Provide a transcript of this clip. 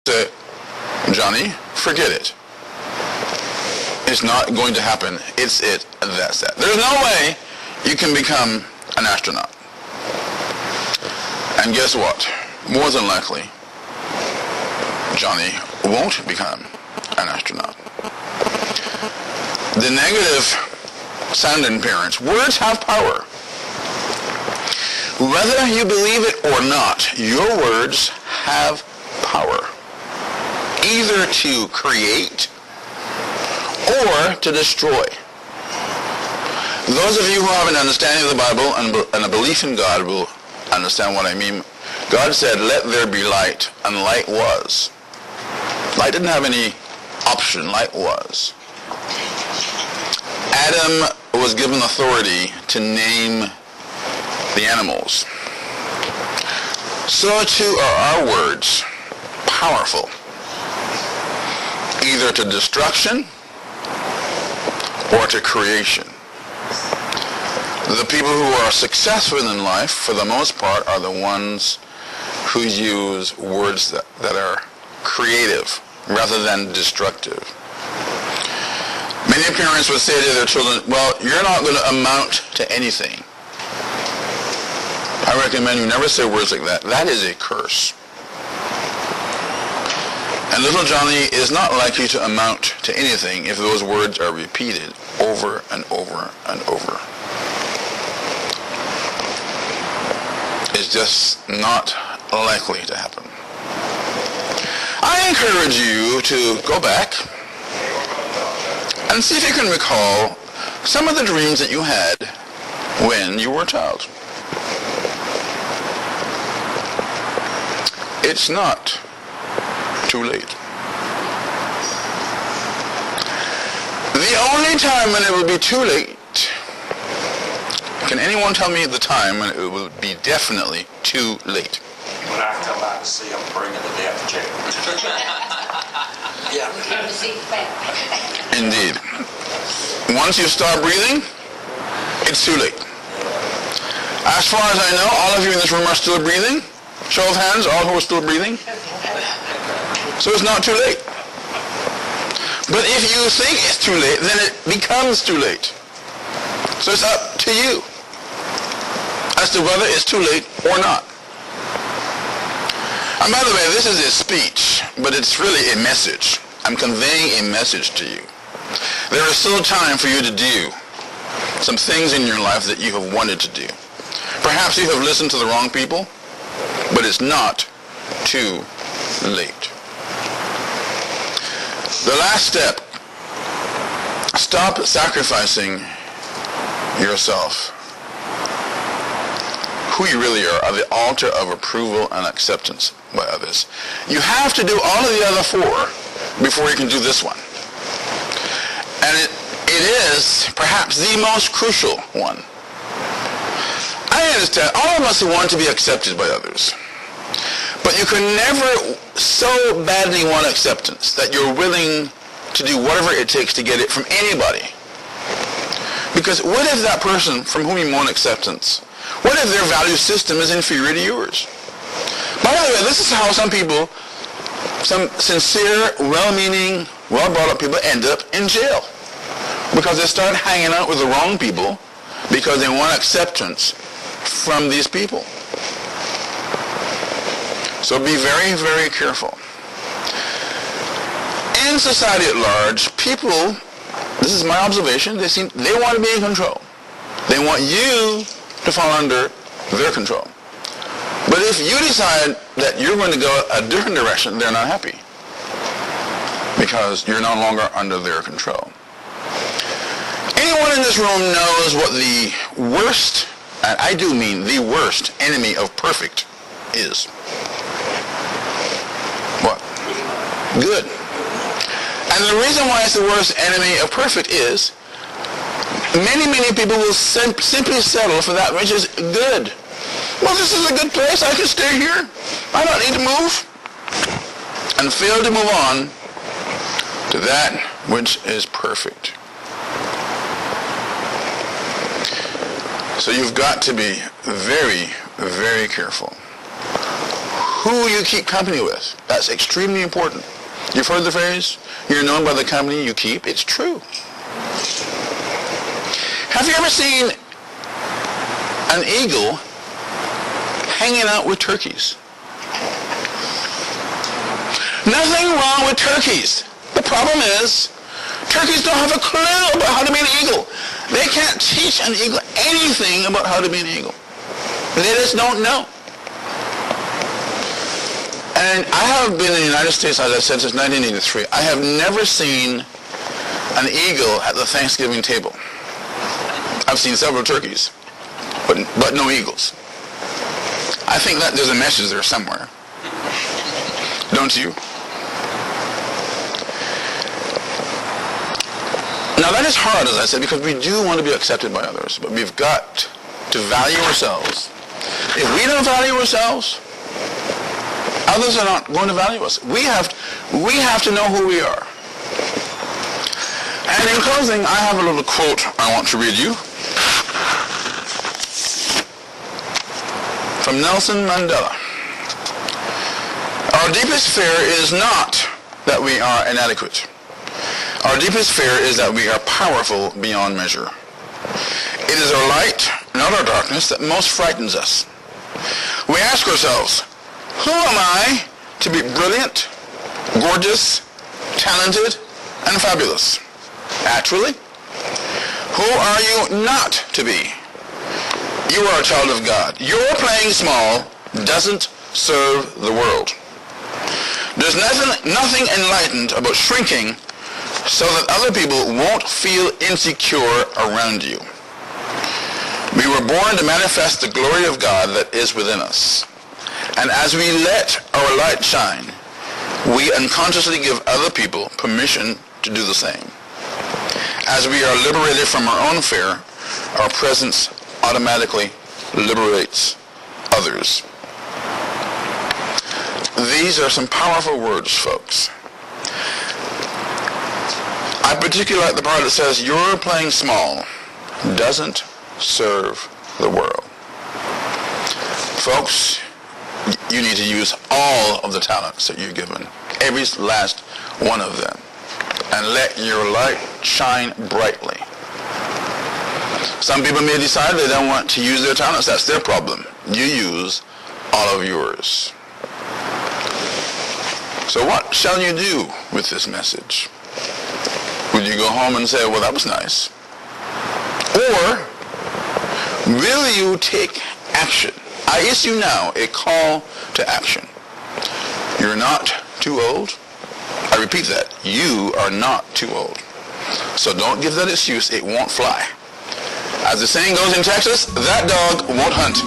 say, Johnny, forget it. It's not going to happen. It's it, and that's that. There's no way you can become an astronaut. And guess what? More than likely, Johnny won't become an astronaut. The negative sounding parents, words have power. Whether you believe it or not, your words have power. Either to create or to destroy. Those of you who have an understanding of the Bible and a belief in God will understand what I mean. God said, let there be light, and light was. Light didn't have any option, light was. Adam was given authority to name the animals. So too are our words powerful, either to destruction or to creation. The people who are successful in life, for the most part, are the ones who use words that are creative rather than destructive. Many parents would say to their children, well, you're not going to amount to anything. I recommend you never say words like that. That is a curse. And little Johnny is not likely to amount to anything if those words are repeated over and over and over. It's just not likely to happen. I encourage you to go back and see if you can recall some of the dreams that you had when you were a child. It's not too late. The only time when it will be too late, can anyone tell me the time when it will be definitely too late? When I come out to see them bringing the death check. Yeah. Indeed. Once you start breathing, it's too late. As far as I know, all of you in this room are still breathing. Show of hands, all who are still breathing. So it's not too late. But if you think it's too late, then it becomes too late. So it's up to you as to whether it's too late or not. And by the way, this is a speech, but it's really a message. I'm conveying a message to you. There is still time for you to do some things in your life that you have wanted to do. Perhaps you have listened to the wrong people, but it's not too late. The last step, stop sacrificing yourself. Who you really are the altar of approval and acceptance by others. You have to do all of the other four before you can do this one. And it is perhaps the most crucial one. I understand all of us want to be accepted by others. But you can never so badly want acceptance that you're willing to do whatever it takes to get it from anybody. Because what if that person from whom you want acceptance, what if their value system is inferior to yours? By the way, this is how some people, some sincere, well-meaning, well-brought-up people end up in jail. Because they start hanging out with the wrong people because they want acceptance from these people. So be very, very careful. In society at large, people, this is my observation, they want to be in control. They want you to fall under their control. But if you decide that you're going to go a different direction, they're not happy. Because you're no longer under their control. Anyone in this room knows what the worst, and I do mean the worst, enemy of perfect is. What? Good. And the reason why it's the worst enemy of perfect is many people will simply settle for that which is good. Well, this is a good place. I can stay here. I don't need to move. And fail to move on to that which is perfect. So you've got to be very, very careful who you keep company with. That's extremely important. You've heard the phrase, you're known by the company you keep. It's true. Have you ever seen an eagle hanging out with turkeys? Nothing wrong with turkeys. The problem is, turkeys don't have a clue about how to be an eagle. They can't teach an eagle anything about how to be an eagle. They just don't know. And I have been in the United States, as I said, since 1983. I have never seen an eagle at the Thanksgiving table. I've seen several turkeys, but no eagles. I think that there's a message there somewhere. Don't you? Now that is hard, as I said, because we do want to be accepted by others, but we've got to value ourselves. If we don't value ourselves, others are not going to value us. We have to know who we are. And in closing, I have a little quote I want to read you from Nelson Mandela. Our deepest fear is not that we are inadequate. Our deepest fear is that we are powerful beyond measure. It is our light, not our darkness, that most frightens us. We ask ourselves, who am I to be brilliant, gorgeous, talented, and fabulous? Actually, who are you not to be? You are a child of God. Your playing small doesn't serve the world. There's nothing enlightened about shrinking so that other people won't feel insecure around you. We were born to manifest the glory of God that is within us. And as we let our light shine, we unconsciously give other people permission to do the same. As we are liberated from our own fear, our presence automatically liberates others. These are some powerful words, folks. I particularly like the part that says, your playing small doesn't serve the world. Folks, you need to use all of the talents that you're given, every last one of them, and let your light shine brightly. Some people may decide they don't want to use their talents. That's their problem. You use all of yours. So what shall you do with this message? Will you go home and say, well, that was nice? Or will you take action? I issue now a call to action. You're not too old. I repeat that. You are not too old. So don't give that excuse. It won't fly. As the saying goes in Texas, that dog won't hunt.